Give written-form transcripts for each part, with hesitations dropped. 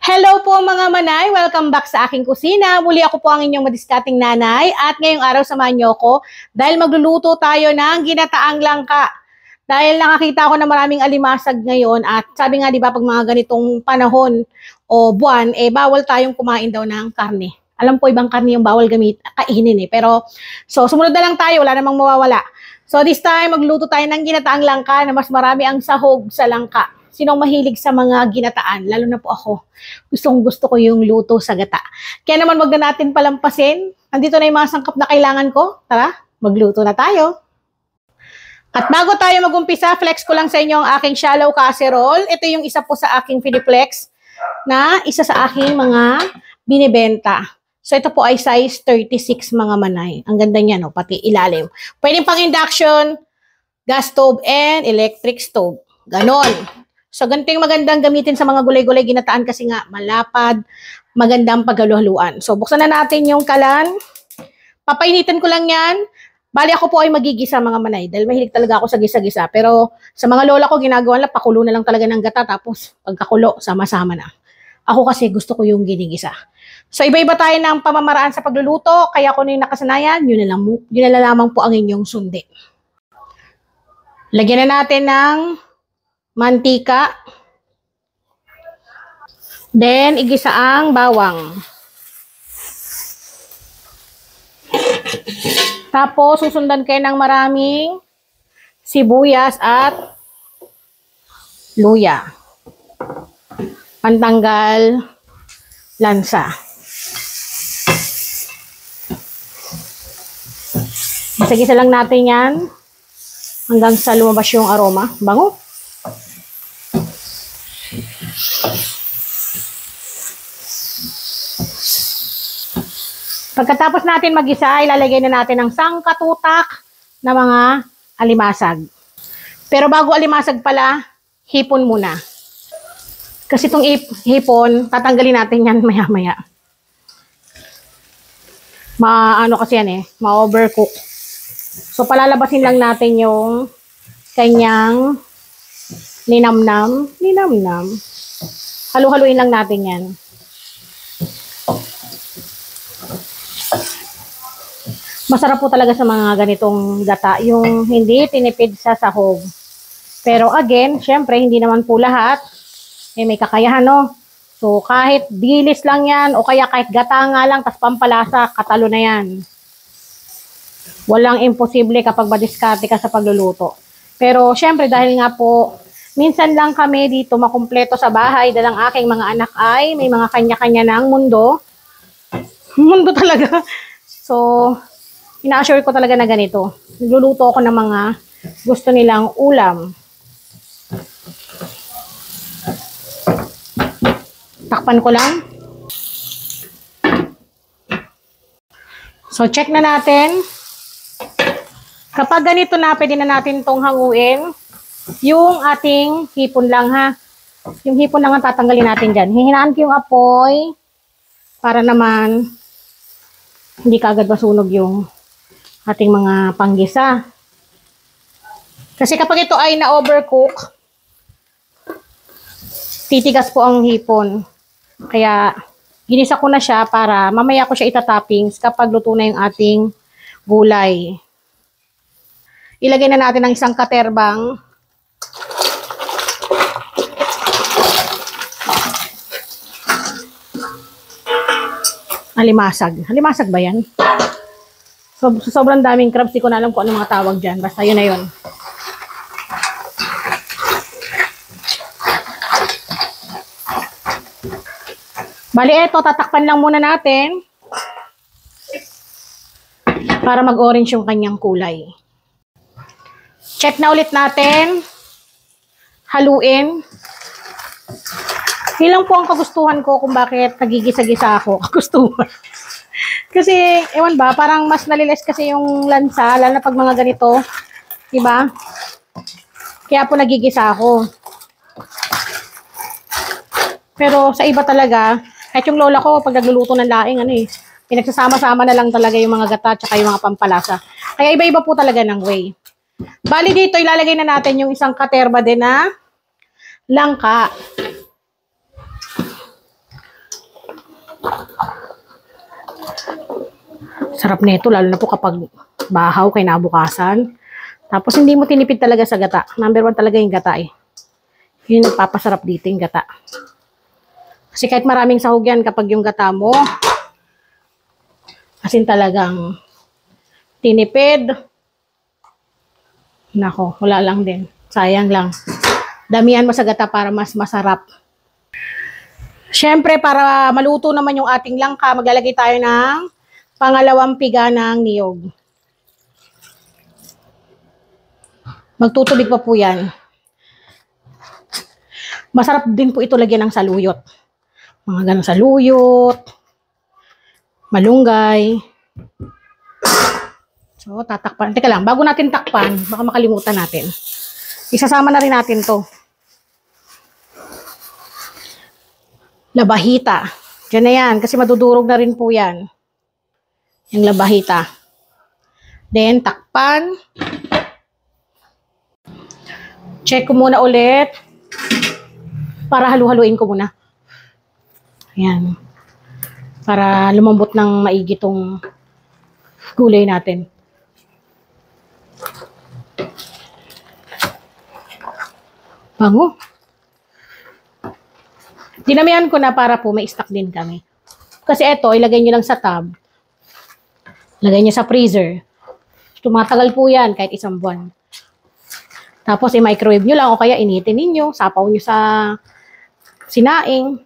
Hello po mga manay! Welcome back sa aking kusina. Muli ako po ang inyong madiskating nanay at ngayong araw samahan niyo ako dahil magluluto tayo ng ginataang langka. Dahil nakakita ako na maraming alimasag ngayon at sabi nga 'di ba pag mga ganitong panahon o buwan bawal tayong kumain daw ng karne. Alam po ibang karne yung bawal kainin pero so sumunod na lang tayo, wala namang mawawala. So this time magluto tayo ng ginataang langka na mas marami ang sahog sa langka. Sinong mahilig sa mga ginataan? Lalo na po ako. Gusto ko yung luto sa gata. Kaya naman wag na natin palampasin. Andito na yung mga sangkap na kailangan ko. Tara, magluto na tayo. At bago tayo mag-umpisa, flex ko lang sa inyo ang aking shallow casserole. Ito yung isa po sa aking Finiplex na isa sa aking mga binibenta. So ito po ay size 36 mga manay. Ang ganda niya, no? Pati ilalim. Pwedeng pang induction, gas stove, and electric stove. Ganon. So, ganito yung magandang gamitin sa mga gulay-gulay ginataan kasi nga malapad, magandang paghalu-haluan. So, buksan na natin yung kalan. Papainitin ko lang yan. Bali ako po ay magigisa mga manay dahil mahilig talaga ako sa gisa-gisa. Pero sa mga lola ko ginagawa lang, pakulo na lang talaga ng gata tapos pagkakulo, sama-sama na. Ako kasi gusto ko yung ginigisa. So, iba-iba tayo ng pamamaraan sa pagluluto. Kaya kung yung nakasanayan, yun na lamang po ang inyong sundi. Lagyan na natin ng mantika. Then, igisa ang bawang. Tapos, susundan kayo ng maraming sibuyas at luya. Pantanggal lansa. Gisa-gisa lang natin yan hanggang sa lumabas yung aroma. Bango. Pagkatapos natin mag-isa, ilalagay na natin ang sangkatutak na mga alimasag. Pero bago alimasag pala, hipon muna. Kasi itong hipon, tatanggalin natin yan maya-maya. Ano kasi yan ma-overcook. So palalabasin lang natin yung kanyang linamnam. Halu-haluin lang natin yan. Masarap po talaga sa mga ganitong gata, yung hindi tinipid sa sahog. Pero again, syempre, hindi naman po lahat. May kakayahan, no? So, kahit dilis lang yan, o kaya kahit gata nga lang, tas pampalasa, katalo na yan. Walang imposible kapag madiskarte ka sa pagluluto. Pero, syempre, dahil nga po, minsan lang kami dito makumpleto sa bahay, dahil ang aking mga anak ay may mga kanya-kanya ng mundo. Mundo talaga. So, ina-assure ko talaga na ganito. Nagluluto ako ng mga gusto nilang ulam. Takpan ko lang. So, check na natin. Kapag ganito na, pwede na natin itong hanguin. Yung ating hipon lang, ha. Yung hipon lang ang tatanggalin natin dyan. Hihinaan ko yung apoy para naman hindi kaagad masunog yung ating mga panggisa. Kasi kapag ito ay na-overcook, titigas po ang hipon. Kaya, ginisa ko na siya para mamaya ko siya itatoppings kapag luto na yung ating gulay. Ilagay na natin ang isang katerbang alimasag. Alimasag ba yan? So, sobrang daming crabs, di ko na alam kung ano mga tawag dyan. Basta yun na yun. Bali, eto, tatakpan lang muna natin para mag-orange yung kanyang kulay. Check na ulit natin. Haluin. Yun lang po ang kagustuhan ko kung bakit nagigisa-gisa ako. Kagustuhan. Kasi, ewan ba, parang mas naliles kasi yung lansa, lalo na pag mga ganito. Diba? Kaya po nagigisa ako. Pero sa iba talaga, kahit yung lola ko, pag nagluluto ng laing, pinagsasama-sama na lang talaga yung mga gata at yung mga pampalasa. Kaya iba-iba po talaga ng way. Bali dito, ilalagay na natin yung isang katerba din na langka. Sarap nito, lalo na po kapag bahaw kay nabukasan. Tapos hindi mo tinipid talaga sa gata. Number 1 talaga yung gata eh. Yun nagpapasarap dito yung gata. Kasi kahit maraming sahog yan kapag yung gata mo, asin talagang tinipid. Nako, wala lang din. Sayang lang. Damihan mo sa gata para mas masarap. Siyempre, para maluto naman yung ating langka, maglalagay tayo ng pangalawang piga ng niyog. Magtutubig pa po yan. Masarap din po ito lagyan ng saluyot. Mga ganang saluyot, malunggay. So, tatakpan. Teka lang, bago natin takpan, baka makalimutan natin. Isasama na rin natin to. Labahita. Diyan na yan, kasi madudurog na rin po yan. Yung labahita. Then, takpan. Check ko muna ulit. Para halu-haluin ko muna. Ayan. Para lumambot ng maigi tong gulay natin. Bango. Dinamihan ko na para po may stock din kami. Kasi ito, ilagay nyo lang sa tub. Lagay nyo sa freezer. Tumatagal po yan kahit isang buwan. Tapos i-microwave nyo lang o kaya initin ninyo. Sapaw nyo sa sinaing.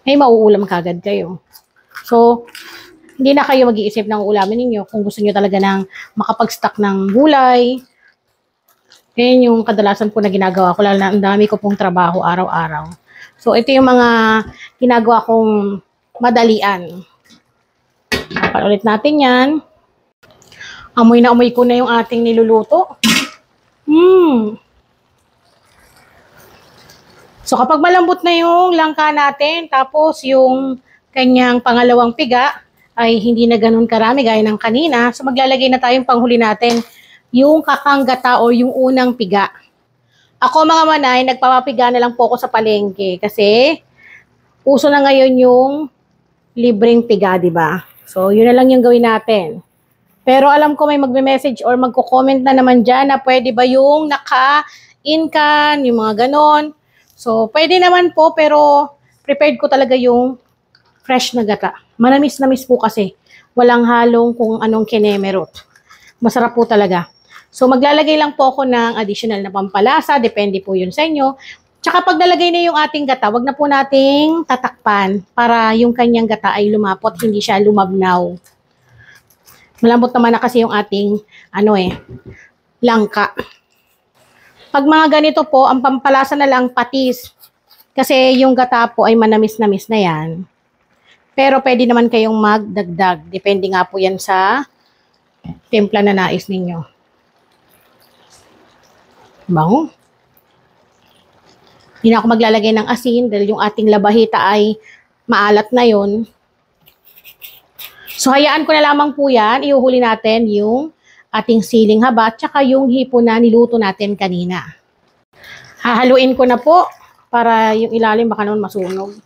Ay mauulam kagad kayo. So, hindi na kayo mag-iisip ng ulamin ninyo kung gusto nyo talaga ng makapag-stock ng gulay. Yan yung kadalasan po na ginagawa ko, lalo na ang dami ko pong trabaho araw-araw. So, ito yung mga ginagawa kong madalian. Tapan ulit natin yan. Amoy na amoy ko na yung ating niluluto. So, kapag malambot na yung langka natin, tapos yung kanyang pangalawang piga, ay hindi na ganun karami gaya ng kanina. So, maglalagay na tayong panghuli natin, yung kakanggata o yung unang piga. Ako mga manay, nagpapapiga na lang po ako sa palengke kasi uso na ngayon yung libreng piga, di ba? So, yun na lang yung gawin natin. Pero alam ko may magme-message or magko-comment na naman dyan na pwede ba yung naka-in-can, yung mga ganon. So, pwede naman po pero prepared ko talaga yung fresh na gata. Manamis-namis po kasi. Walang halong kung anong kinemerot. Masarap po talaga. So, maglalagay lang po ako ng additional na pampalasa. Depende po yun sa inyo. Tsaka pag nalagay na yung ating gata, wag na po nating tatakpan para yung kanyang gata ay lumapot, hindi siya lumabnaw. Malambot naman na kasi yung ating, langka. Pag mga ganito po, ang pampalasa na lang patis. Kasi yung gata po ay manamis-namis na yan. Pero pwede naman kayong magdagdag. Depende nga po yan sa timpla na nais ninyo. Bango. Hindi na ako maglalagay ng asin dahil yung ating labahita ay maalat na yon. So, hayaan ko na lamang po yan. Iuhuli natin yung ating siling haba at saka yung hipo na niluto natin kanina. Hahaluin ko na po para yung ilalim baka naman masunog.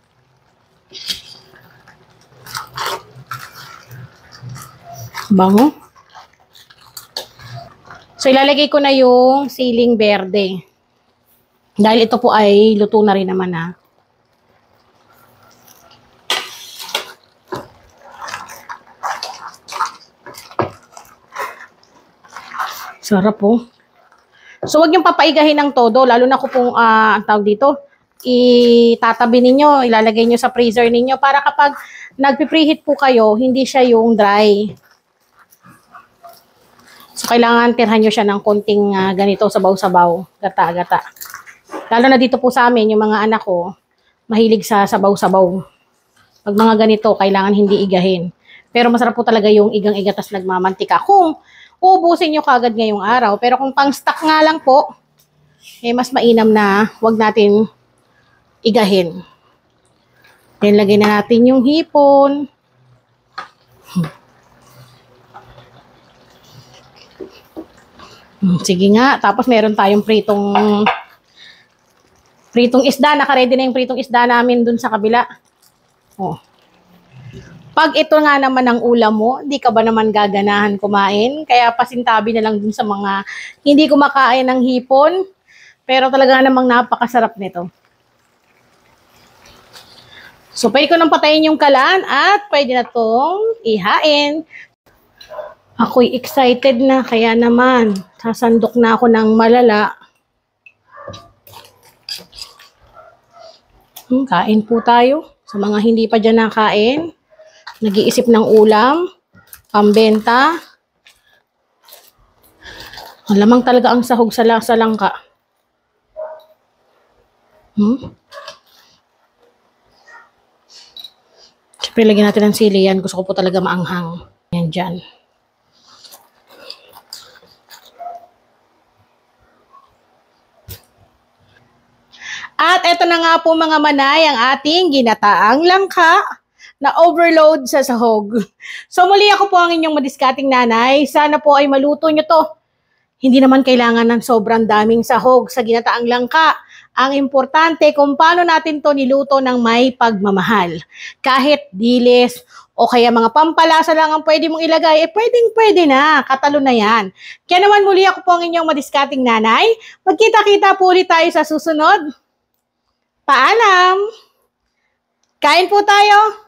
Bango. So, ilalagay ko na yung siling berde. Dahil ito po ay luto na rin naman na. Sarap po. So, wag yung papaigahin ng todo. Lalo na ko pong, ang tawag dito, itatabi ninyo, ilalagay nyo sa freezer ninyo para kapag nagpipreheat po kayo, hindi siya yung dry. So, kailangan tirhan nyo siya ng konting ganito, sabaw-sabaw, gata-gata. Lalo na dito po sa amin, yung mga anak ko, mahilig sa sabaw-sabaw. Pag mga ganito, kailangan hindi igahin. Pero masarap po talaga yung igang-iga tas nagmamantika. Kung ubusin nyo kagad ngayong araw. Pero kung pang-stock nga lang po, mas mainam na wag natin igahin. Then, lagay na natin yung hipon. Sige nga. Tapos, meron tayong pritong isda. Naka-ready na yung pritong isda namin dun sa kabila. Oh. Pag ito nga naman ang ulam mo, hindi ka ba naman gaganahan kumain? Kaya pasintabi na lang dun sa mga hindi kumakain ng hipon. Pero talaga namang napakasarap nito. So, pwede ko nang patayin yung kalan at pwede na itong ihain. Ako'y excited na, kaya naman, sasandok na ako ng malala. Kain po tayo. Sa mga hindi pa dyan nakain, nag-iisip ng ulam, pambenta. Lamang talaga ang sahog sa langka. Siyempre, lagyan natin ng sili yan. Gusto ko po talaga maanghang. Yan dyan. At eto na nga po mga manay, ang ating ginataang langka na overload sa sahog. So muli ako po ang inyong madiskating nanay. Sana po ay maluto nyo to. Hindi naman kailangan ng sobrang daming sahog sa ginataang langka. Ang importante kung paano natin to niluto ng may pagmamahal. Kahit dilis o kaya mga pampalasa lang ang pwede mong ilagay, pwedeng-pwede na. Katalo na yan. Kaya naman muli ako po ang inyong madiskating nanay. Magkita-kita po ulit tayo sa susunod. Paalam! Kain po tayo!